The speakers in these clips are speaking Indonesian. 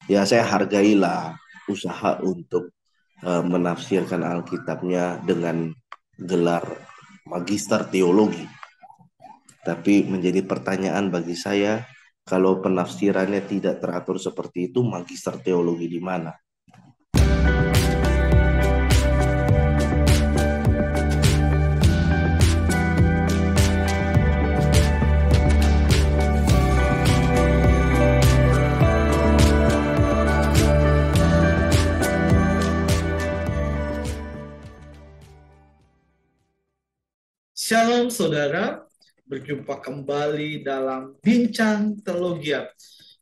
Ya saya hargailah usaha untuk menafsirkan Alkitabnya dengan gelar magister teologi. Tapi menjadi pertanyaan bagi saya, kalau penafsirannya tidak teratur seperti itu, magister teologi di mana? Shalom saudara, berjumpa kembali dalam Bincang Teologia.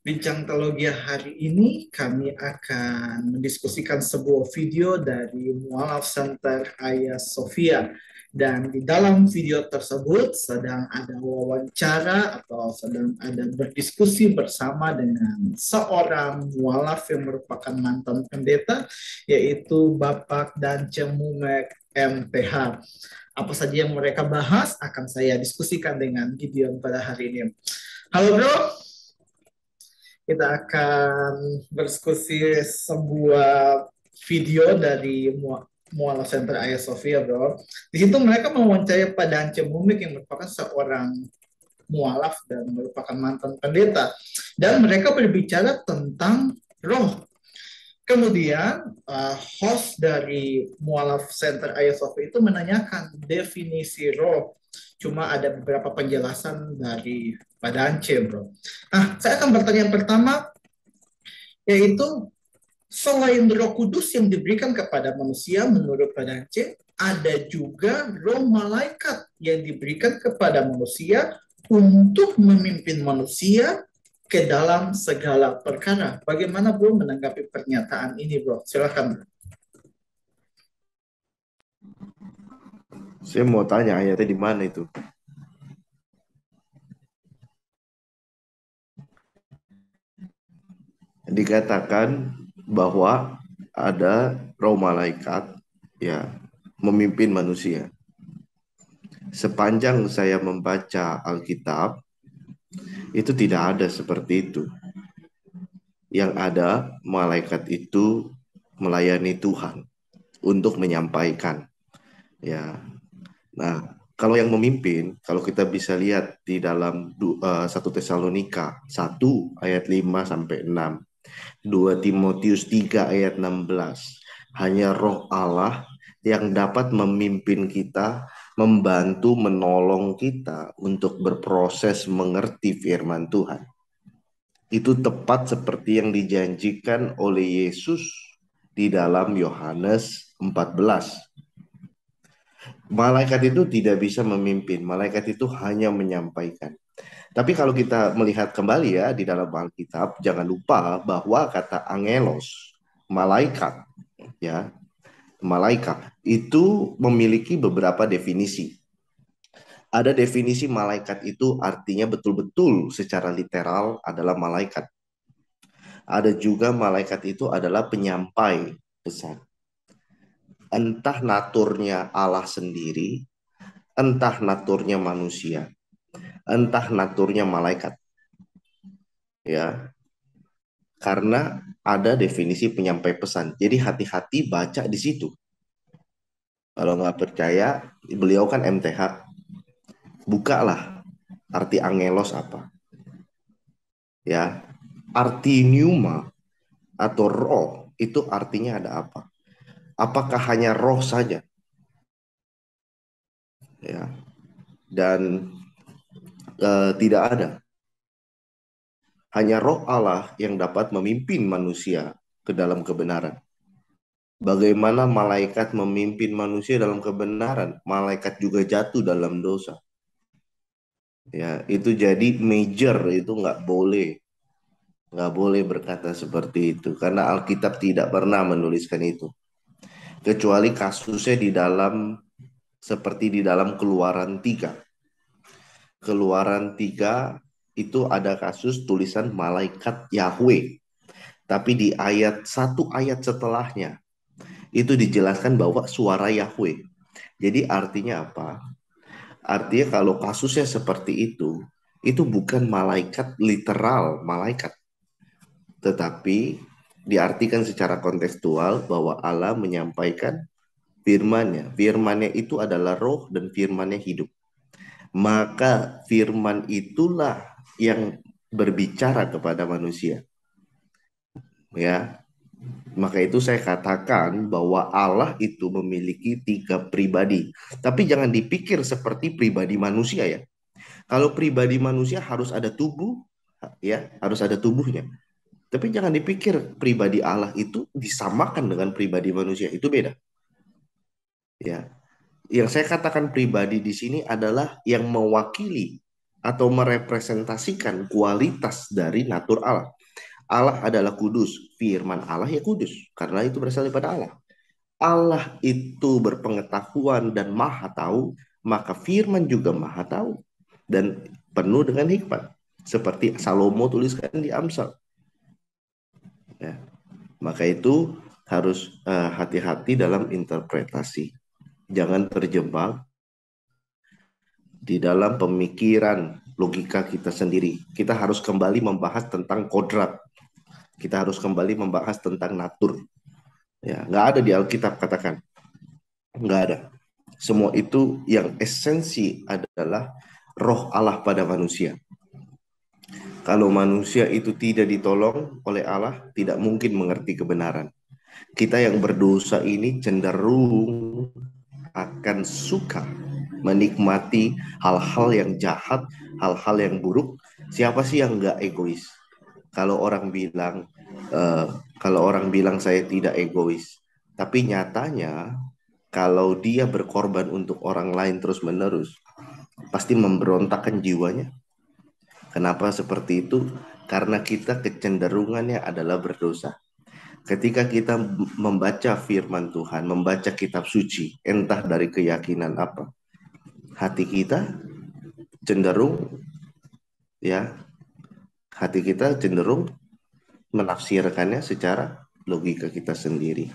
Bincang Teologia hari ini kami akan mendiskusikan sebuah video dari Mualaf Center Hagia Sophia. Dan di dalam video tersebut sedang ada wawancara atau sedang ada berdiskusi bersama dengan seorang mualaf yang merupakan mantan pendeta, yaitu Bapak dan Cemumek MPH. Apa saja yang mereka bahas akan saya diskusikan dengan Gideon pada hari ini. Halo bro, kita akan berdiskusi sebuah video dari Mualaf Center Hagia Sophia bro. Di situ mereka mewawancarai Pak Dance Mumik yang merupakan seorang mualaf dan merupakan mantan pendeta. Dan mereka berbicara tentang roh. Kemudian host dari Mualaf Center Ayasofya itu menanyakan definisi roh. Cuma ada beberapa penjelasan dari Pak Dance, bro. Nah, saya akan bertanya yang pertama, yaitu selain roh kudus yang diberikan kepada manusia menurut Pak Dance, ada juga roh malaikat yang diberikan kepada manusia untuk memimpin manusia ke dalam segala perkara. Bagaimana bro menanggapi pernyataan ini bro? Silakan. Saya mau tanya ayatnya di mana itu? Dikatakan bahwa ada roh malaikat ya memimpin manusia. Sepanjang saya membaca Alkitab, itu tidak ada seperti itu. Yang ada malaikat itu melayani Tuhan untuk menyampaikan. Ya, nah kalau yang memimpin, kalau kita bisa lihat di dalam 1 Tesalonika 1 ayat 5 sampai 6, 2 Timotius 3 ayat 16, hanya Roh Allah yang dapat memimpin kita, membantu, menolong kita untuk berproses mengerti firman Tuhan. Itu tepat seperti yang dijanjikan oleh Yesus di dalam Yohanes 14. Malaikat itu tidak bisa memimpin, malaikat itu hanya menyampaikan. Tapi kalau kita melihat kembali ya di dalam Alkitab, jangan lupa bahwa kata angelos, malaikat, ya, malaikat itu memiliki beberapa definisi. Ada definisi malaikat itu artinya betul-betul secara literal adalah malaikat. Ada juga malaikat itu adalah penyampai pesan. Entah naturnya Allah sendiri, entah naturnya manusia, entah naturnya malaikat. Ya, karena ada definisi penyampai pesan. Jadi hati-hati baca di situ. Kalau nggak percaya, beliau kan MTH. Bukalah arti angelos apa. Ya, arti pneuma atau roh itu artinya ada apa? Apakah hanya roh saja? Ya, dan tidak ada. Hanya roh Allah yang dapat memimpin manusia ke dalam kebenaran. Bagaimana malaikat memimpin manusia dalam kebenaran? Malaikat juga jatuh dalam dosa. Ya, itu jadi major itu nggak boleh berkata seperti itu karena Alkitab tidak pernah menuliskan itu. Kecuali kasusnya di dalam seperti di dalam Keluaran 3. Keluaran 3 itu ada kasus tulisan malaikat Yahweh. Tapi di satu ayat setelahnya itu dijelaskan bahwa suara Yahweh. Jadi artinya apa? Artinya kalau kasusnya seperti itu bukan malaikat literal malaikat, tetapi diartikan secara kontekstual bahwa Allah menyampaikan firman-Nya. Firman-Nya itu adalah roh dan firman-Nya hidup. Maka firman itulah yang berbicara kepada manusia. Ya, maka itu saya katakan bahwa Allah itu memiliki 3 pribadi. Tapi jangan dipikir seperti pribadi manusia ya. Kalau pribadi manusia harus ada tubuh, ya, harus ada tubuhnya. Tapi jangan dipikir pribadi Allah itu disamakan dengan pribadi manusia. Itu beda. Ya, yang saya katakan pribadi di sini adalah yang mewakili atau merepresentasikan kualitas dari natur Allah. Allah adalah kudus, firman Allah ya kudus, karena itu berasal daripada Allah. Allah itu berpengetahuan dan maha tahu, maka firman juga maha tahu dan penuh dengan hikmat. Seperti Salomo tuliskan di Amsal. Ya. Maka itu harus hati-hati dalam interpretasi. Jangan terjebak di dalam pemikiran logika kita sendiri. Kita harus kembali membahas tentang kodrat. Kita harus kembali membahas tentang natur. Ya, nggak ada di Alkitab katakan. Nggak ada. Semua itu yang esensi adalah roh Allah pada manusia. Kalau manusia itu tidak ditolong oleh Allah, tidak mungkin mengerti kebenaran. Kita yang berdosa ini cenderung akan suka menikmati hal-hal yang jahat, hal-hal yang buruk. Siapa sih yang nggak egois? Kalau orang bilang, kalau orang bilang saya tidak egois, tapi nyatanya kalau dia berkorban untuk orang lain terus-menerus, pasti memberontakkan jiwanya. Kenapa seperti itu? Karena kita kecenderungannya adalah berdosa. Ketika kita membaca firman Tuhan, membaca kitab suci, entah dari keyakinan apa, hati kita cenderung ya, hati kita cenderung menafsirkannya secara logika kita sendiri.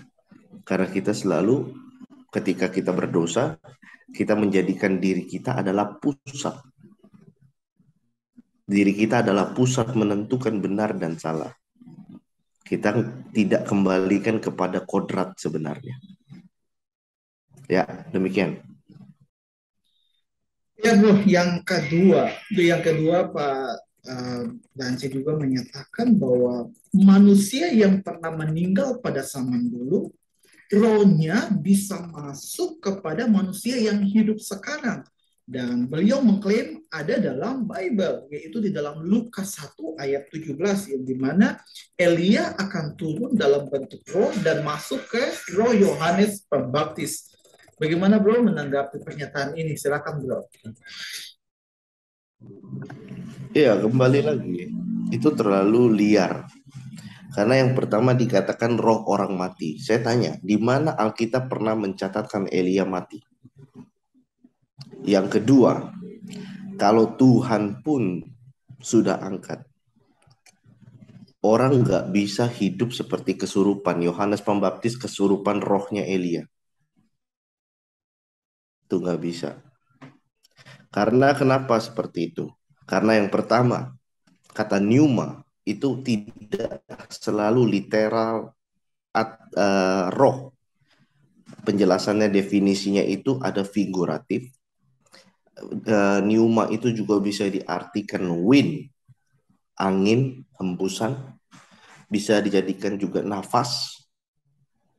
Karena kita selalu ketika kita berdosa, kita menjadikan diri kita adalah pusat. Diri kita adalah pusat menentukan benar dan salah. Kita tidak kembalikan kepada kodrat sebenarnya. Ya, demikian. Ya bro, yang kedua Pak Danci juga menyatakan bahwa manusia yang pernah meninggal pada zaman dulu, rohnya bisa masuk kepada manusia yang hidup sekarang. Dan beliau mengklaim ada dalam Bible, yaitu di dalam Lukas 1 ayat 17, yang dimana Elia akan turun dalam bentuk roh dan masuk ke roh Yohanes Pembaptis. Bagaimana bro menanggapi pernyataan ini? Silakan bro. Iya, kembali lagi. Itu terlalu liar. Karena yang pertama dikatakan roh orang mati. Saya tanya, di mana Alkitab pernah mencatatkan Elia mati? Yang kedua, kalau Tuhan pun sudah angkat, orang nggak bisa hidup seperti kesurupan. Yohanes Pembaptis kesurupan rohnya Elia. Itu nggak bisa. Karena kenapa seperti itu? Karena yang pertama, kata pneuma itu tidak selalu literal roh. Penjelasannya, definisinya itu ada figuratif. Pneuma itu juga bisa diartikan wind, angin, hembusan. Bisa dijadikan juga nafas.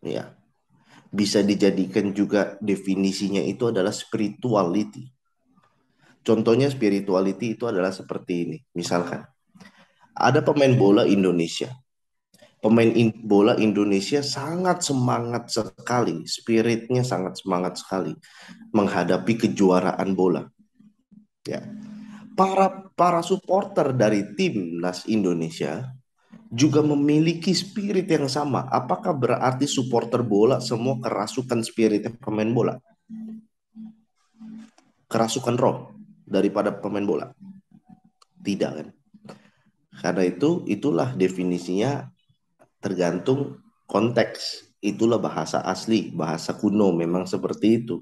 Ya. Bisa dijadikan juga definisinya itu adalah spirituality. Contohnya spirituality itu adalah seperti ini. Misalkan, ada pemain bola Indonesia. Pemain bola Indonesia sangat semangat sekali, spiritnya sangat semangat sekali menghadapi kejuaraan bola. Ya, para supporter dari timnas Indonesia juga memiliki spirit yang sama. Apakah berarti supporter bola semua kerasukan spirit pemain bola? Kerasukan roh daripada pemain bola? Tidak kan? Karena itulah definisinya tergantung konteks. Itulah bahasa asli, bahasa kuno memang seperti itu.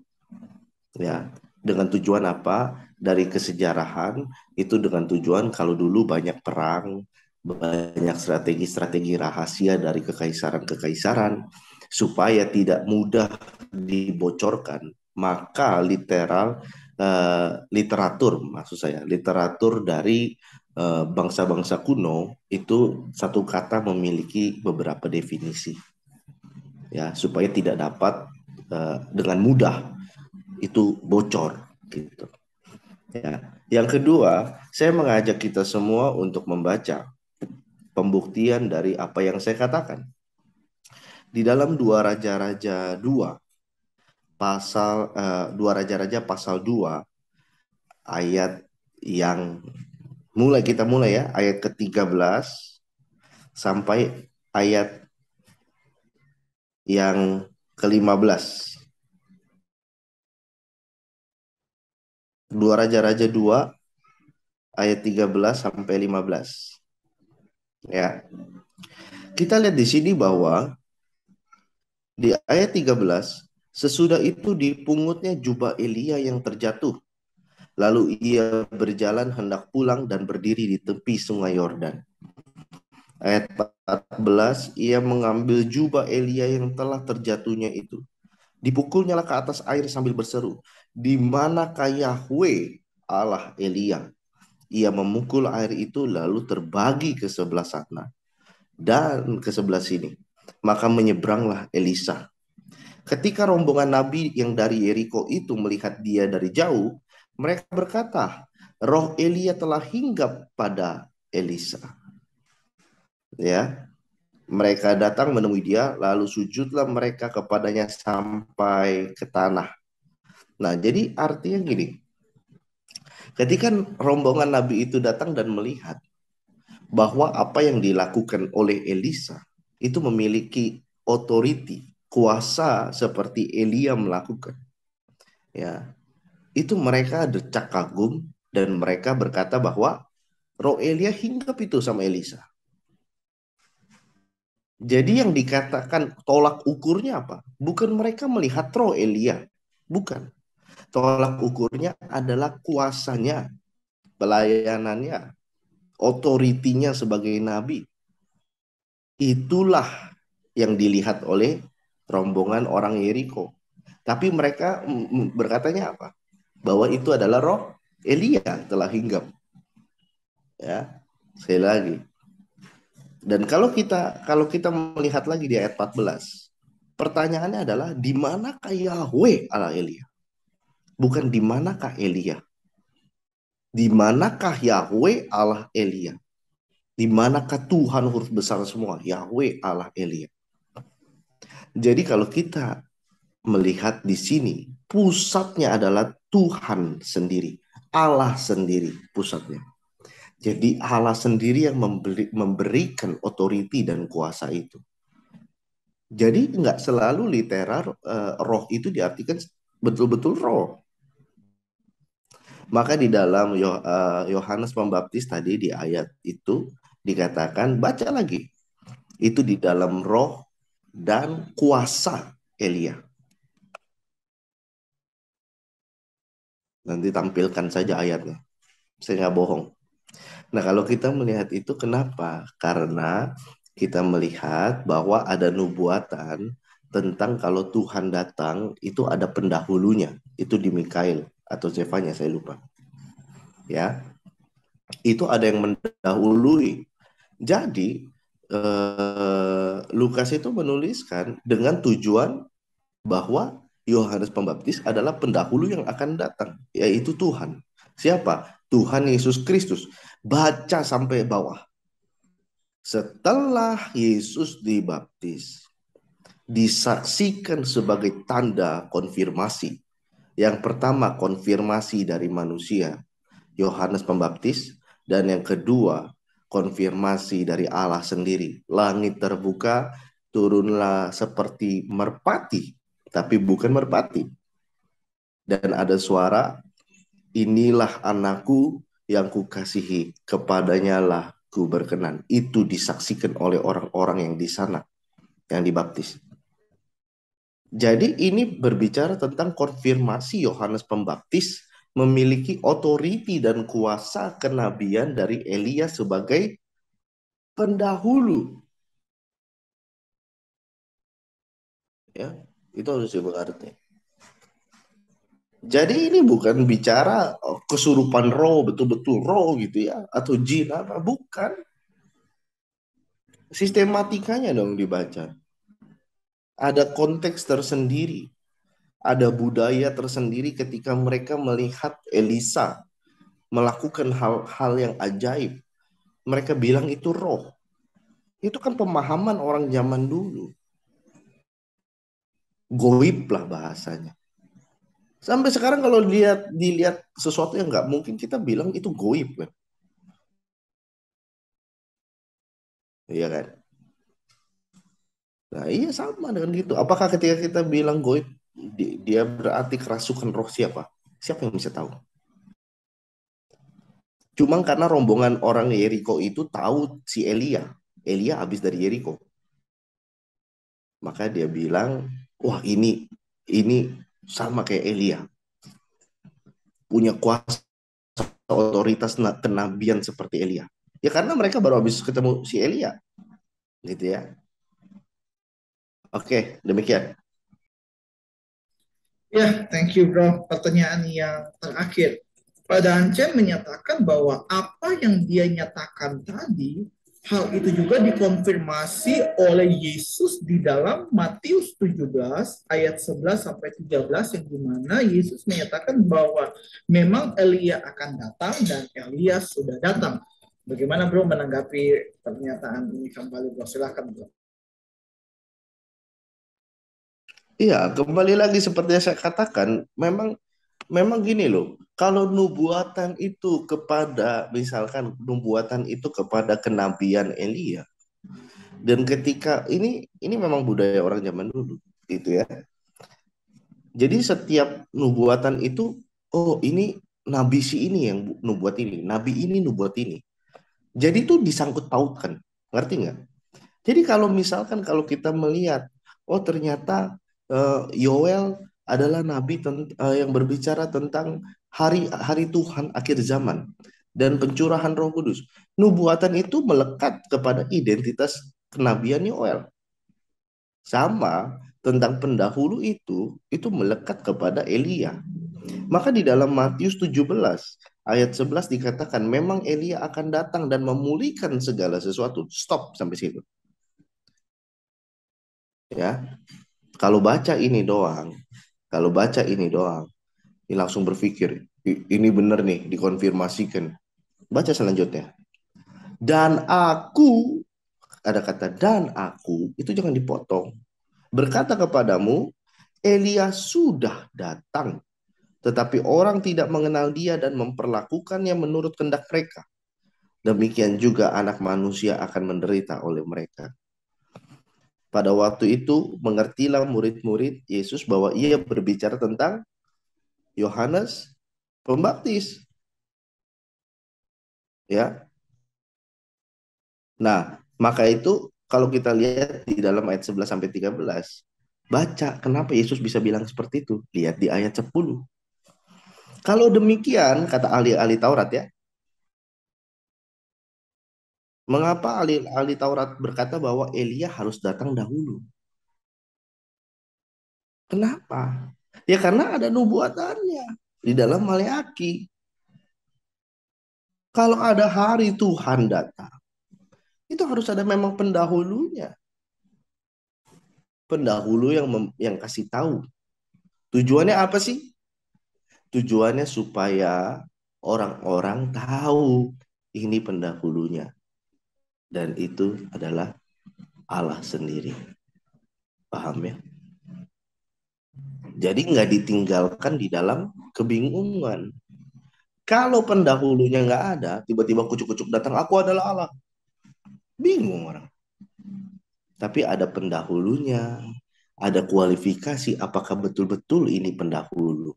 Ya, dengan tujuan apa? Dari kesejarahan itu dengan tujuan kalau dulu banyak perang, banyak strategi-strategi rahasia dari kekaisaran-kekaisaran supaya tidak mudah dibocorkan. Maka literatur, maksud saya literatur dari bangsa-bangsa kuno itu satu kata memiliki beberapa definisi, ya, supaya tidak dapat dengan mudah itu bocor gitu. Ya. Yang kedua, saya mengajak kita semua untuk membaca pembuktian dari apa yang saya katakan. Di dalam Dua Raja-Raja pasal 2 ayat yang kita mulai ya, ayat ke-13 sampai ayat yang ke-15. Dua Raja-Raja 2 ayat 13 sampai 15. Ya. Kita lihat di sini bahwa di ayat 13, sesudah itu dipungutnya jubah Elia yang terjatuh. Lalu ia berjalan hendak pulang dan berdiri di tepi sungai Yordan. Ayat 14, ia mengambil jubah Elia yang telah terjatuhnya itu. Dipukulnyalah ke atas air sambil berseru, "Di manakah Yahweh Allah Elia?" Ia memukul air itu lalu terbagi ke sebelah sana dan ke sebelah sini. Maka menyeberanglah Elisa. Ketika rombongan nabi yang dari Yeriko itu melihat dia dari jauh, mereka berkata, "Roh Elia telah hinggap pada Elisa." Ya, mereka datang menemui dia, lalu sujudlah mereka kepadanya sampai ke tanah. Nah, jadi artinya gini, ketika rombongan nabi itu datang dan melihat bahwa apa yang dilakukan oleh Elisa itu memiliki authority, kuasa seperti Elia melakukan. Ya, itu mereka decak kagum dan mereka berkata bahwa roh Elia hinggap itu sama Elisa. Jadi yang dikatakan tolak ukurnya apa? Bukan mereka melihat roh Elia. Bukan. Tolak ukurnya adalah kuasanya, pelayanannya, otoritinya sebagai nabi. Itulah yang dilihat oleh rombongan orang Yeriko. Tapi mereka berkatanya apa? Bahwa itu adalah roh Elia telah hinggap. Ya, sekali lagi. Dan kalau kita melihat lagi di ayat 14, pertanyaannya adalah di manakah Yahweh Allah Elia? Bukan di manakah Elia. Di manakah Yahweh Allah Elia? Di manakah Tuhan huruf besar semua? Yahweh Allah Elia. Jadi kalau kita melihat di sini, pusatnya adalah Tuhan sendiri. Allah sendiri pusatnya. Jadi Allah sendiri yang memberikan otoriti dan kuasa itu. Jadi nggak selalu literal roh itu diartikan betul-betul roh. Maka di dalam Yohanes Pembaptis tadi di ayat itu dikatakan, baca lagi, itu di dalam roh dan kuasa Elia. Nanti tampilkan saja ayatnya. Saya nggak bohong. Nah, kalau kita melihat itu kenapa? Karena kita melihat bahwa ada nubuatan tentang kalau Tuhan datang itu ada pendahulunya. Itu di Mikail atau Zefanya, saya lupa. Ya, itu ada yang mendahului. Jadi Lukas itu menuliskan dengan tujuan bahwa Yohanes Pembaptis adalah pendahulu yang akan datang, yaitu Tuhan. Siapa? Tuhan Yesus Kristus. Baca sampai bawah. Setelah Yesus dibaptis, disaksikan sebagai tanda konfirmasi. Yang pertama, konfirmasi dari manusia, Yohanes Pembaptis, dan yang kedua, konfirmasi dari Allah sendiri. Langit terbuka, turunlah seperti merpati, tapi bukan merpati. Dan ada suara, "Inilah anakku yang kukasihi, kepadanya lah ku berkenan." Itu disaksikan oleh orang-orang yang di sana, yang dibaptis. Jadi ini berbicara tentang konfirmasi Yohanes Pembaptis memiliki otoriti dan kuasa kenabian dari Elia sebagai pendahulu. Ya, itu harus dimengerti. Jadi ini bukan bicara kesurupan roh, betul-betul roh gitu ya, atau jin apa, bukan. Sistematikanya dong dibaca. Ada konteks tersendiri, ada budaya tersendiri ketika mereka melihat Elisa melakukan hal-hal yang ajaib. Mereka bilang itu roh. Itu kan pemahaman orang zaman dulu. Goib lah bahasanya. Sampai sekarang kalau dilihat sesuatu yang nggak mungkin, kita bilang itu goib kan. Iya kan? Nah iya sama dengan gitu. Apakah ketika kita bilang goib, dia berarti kerasukan roh siapa? Siapa yang bisa tahu? Cuma karena rombongan orang Yeriko itu tahu si Elia. Elia habis dari Yeriko. Maka dia bilang, wah ini sama kayak Elia. Punya kuasa otoritas kenabian seperti Elia. Ya karena mereka baru habis ketemu si Elia. Gitu ya. Oke, demikian. Ya, thank you bro. Pertanyaan yang terakhir. Pak Dancen menyatakan bahwa apa yang dia nyatakan tadi, hal itu juga dikonfirmasi oleh Yesus di dalam Matius 17 ayat 11 sampai 13 yang dimana Yesus menyatakan bahwa memang Elia akan datang dan Elia sudah datang. Bagaimana bro menanggapi pernyataan ini kembali bro? Silakan bro. Iya, kembali lagi seperti yang saya katakan, memang memang gini loh. Kalau nubuatan itu kepada, misalkan nubuatan itu kepada kenabian Elia, dan ketika ini memang budaya orang zaman dulu, gitu ya. Jadi setiap nubuatan itu, oh ini nabi si ini yang nubuat ini, nabi ini nubuat ini. Jadi itu disangkut pautkan, ngerti nggak? Jadi kalau misalkan kalau kita melihat, oh ternyata Yoel adalah nabi yang berbicara tentang hari hari Tuhan akhir zaman dan pencurahan Roh Kudus. Nubuatan itu melekat kepada identitas kenabian Yoel. Sama tentang pendahulu itu melekat kepada Elia. Maka di dalam Matius 17 ayat 11 dikatakan memang Elia akan datang dan memulihkan segala sesuatu. Stop sampai situ. Ya, kalau baca ini doang, kalau baca ini doang, ini langsung berpikir, ini benar nih, dikonfirmasikan. Baca selanjutnya. Dan aku, ada kata dan aku, itu jangan dipotong. Berkata kepadamu, Elia sudah datang. Tetapi orang tidak mengenal dia dan memperlakukannya menurut kehendak mereka. Demikian juga anak manusia akan menderita oleh mereka. Pada waktu itu, mengertilah murid-murid Yesus bahwa ia berbicara tentang Yohanes Pembaptis. Ya. Nah, maka itu kalau kita lihat di dalam ayat 11 sampai 13, baca kenapa Yesus bisa bilang seperti itu. Lihat di ayat 10. Kalau demikian, kata ahli-ahli Taurat ya, mengapa ahli-ahli Taurat berkata bahwa Elia harus datang dahulu? Kenapa? Ya karena ada nubuatannya di dalam Maleaki. Kalau ada hari Tuhan datang, itu harus ada memang pendahulunya. Pendahulu yang kasih tahu. Tujuannya apa sih? Tujuannya supaya orang-orang tahu ini pendahulunya. Dan itu adalah Allah sendiri. Paham ya? Jadi nggak ditinggalkan di dalam kebingungan. Kalau pendahulunya nggak ada, tiba-tiba kucuk-kucuk datang, aku adalah Allah. Bingung orang. Tapi ada pendahulunya, ada kualifikasi apakah betul-betul ini pendahulu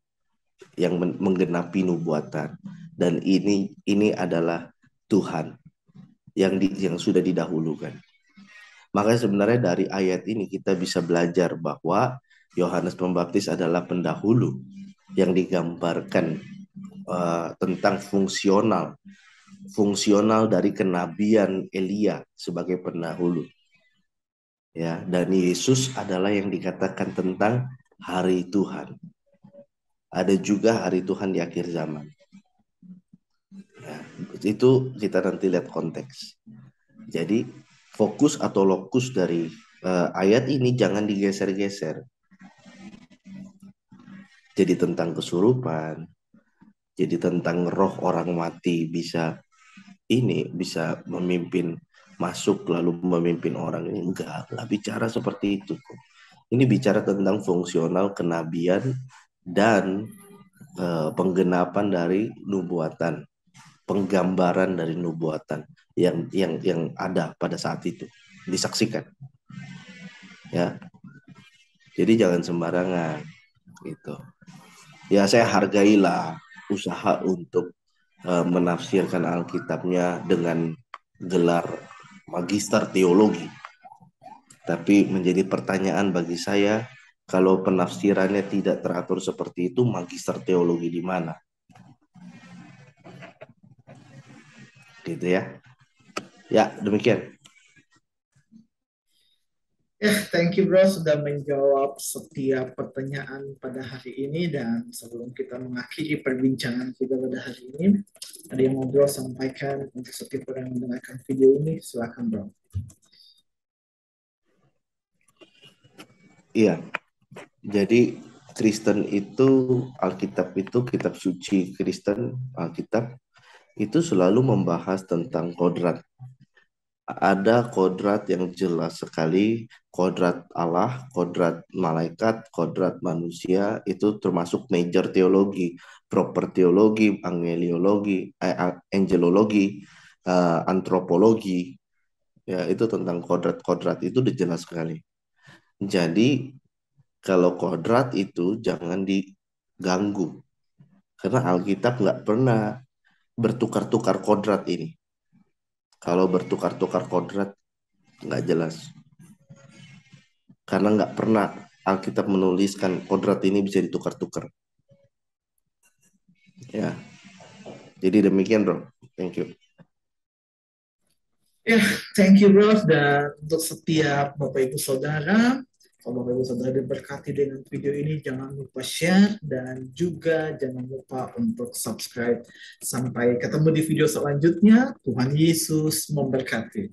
yang menggenapi nubuatan, dan ini adalah Tuhan yang sudah didahulukan. Maka sebenarnya dari ayat ini kita bisa belajar bahwa Yohanes Pembaptis adalah pendahulu yang digambarkan tentang fungsional fungsional dari kenabian Elia sebagai pendahulu. Ya, dan Yesus adalah yang dikatakan tentang hari Tuhan. Ada juga hari Tuhan di akhir zaman. Ya, itu kita nanti lihat konteks. Jadi fokus atau lokus dari ayat ini jangan digeser-geser. Jadi tentang kesurupan, jadi tentang roh orang mati bisa memimpin masuk lalu memimpin orang ini. Enggak bicara seperti itu. Ini bicara tentang fungsional kenabian dan penggenapan dari nubuatan, penggambaran dari nubuatan yang ada pada saat itu disaksikan. Ya, jadi jangan sembarangan gitu. Ya saya hargailah usaha untuk menafsirkan Alkitabnya dengan gelar magister teologi. Tapi menjadi pertanyaan bagi saya, kalau penafsirannya tidak teratur seperti itu, magister teologi di mana? Gitu ya. Ya, demikian. Ya, thank you bro sudah menjawab setiap pertanyaan pada hari ini, dan sebelum kita mengakhiri perbincangan kita pada hari ini, ada yang mau bro sampaikan untuk setiap orang yang mendengarkan video ini, silakan bro. Iya. Jadi Kristen itu, Alkitab itu, kitab suci Kristen, Alkitab itu selalu membahas tentang kodrat. Ada kodrat yang jelas sekali, kodrat Allah, kodrat malaikat, kodrat manusia, itu termasuk major teologi, proper teologi, angelologi, antropologi, ya itu tentang kodrat-kodrat itu udah jelas sekali. Jadi kalau kodrat itu jangan diganggu, karena Alkitab nggak pernah bertukar-tukar kodrat ini. Kalau bertukar-tukar kodrat nggak jelas. Karena nggak pernah Alkitab menuliskan kodrat ini bisa ditukar-tukar. Ya, jadi demikian bro. Thank you. Ya, thank you bro. Dan untuk setiap Bapak Ibu Saudara, kalau Bapak Ibu Saudara diberkati dengan video ini, jangan lupa share dan juga jangan lupa untuk subscribe. Sampai ketemu di video selanjutnya. Tuhan Yesus memberkati.